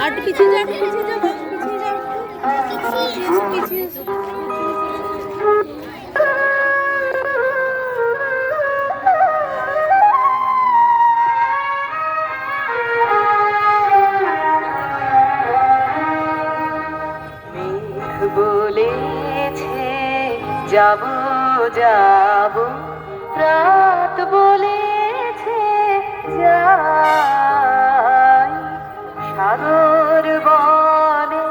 একটু পিছিয়ে যাও, একটু পিছিয়ে যাও, পিছিয়ে যাও, পিছিয়ে এসো। বলেছে যাব যাব, রাত বলেছে যাই, সাগর বনে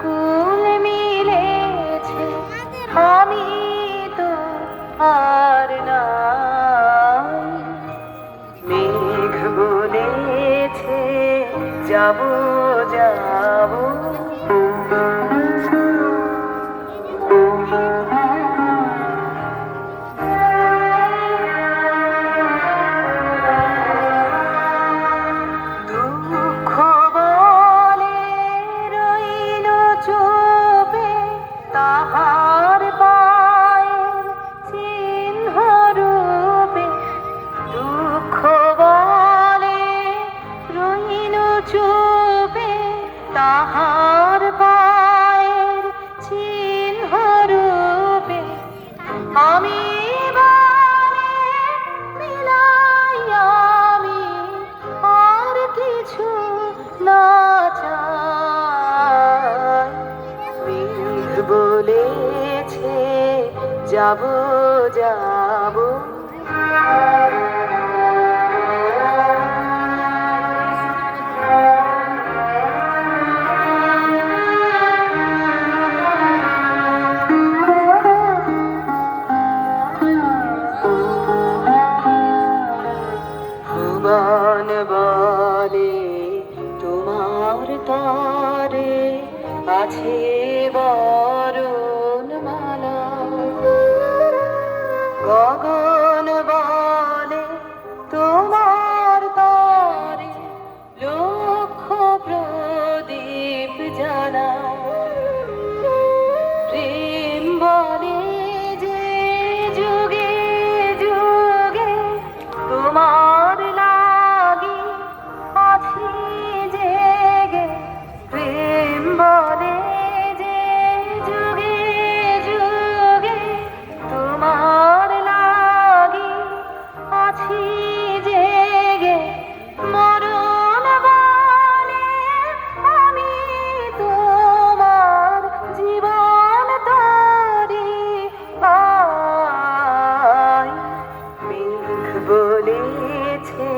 কুল মিলেছে, আমি তো আর নাই। মেঘ বলেছে যাব যাব, দুঃখ বলে রইল চুপে, তাহার পায়ের চিহ্ন রূপে। দুঃখ বলে রইল চুপে, তাহার পায়ের চিহ্ন রূপে। আমি বারে মিলাই, আমি আর কিছু না চাই। মেঘ বলেছে যাব যাব, ভুবন বলে তোমার তরে আছে বরণ মালা। গগন বলে তোমার তরে লক্ষ প্রদীপ জ্বালা। প্রেম বলে যে যুগে যুগে তোমার লাগি আছি জেগে। প্রেম বলে যে যুগে যুগে তোমার লাগি আছি জেগে। মরণ বলে আমি তোমার জীবন তরি পাই। মেঘ বলেছে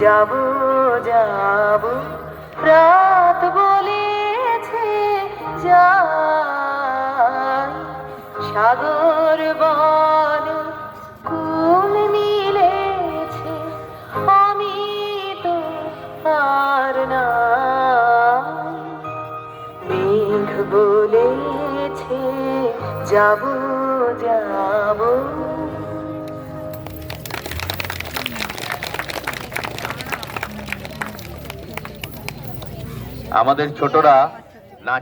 যাব যাব, রাত বলেছে যাই, সাগর বনে কুল মিলেছে, আমি তো আর নাই। মেঘ বলেছে যাব যাব। আমাদের ছোটরা নাচ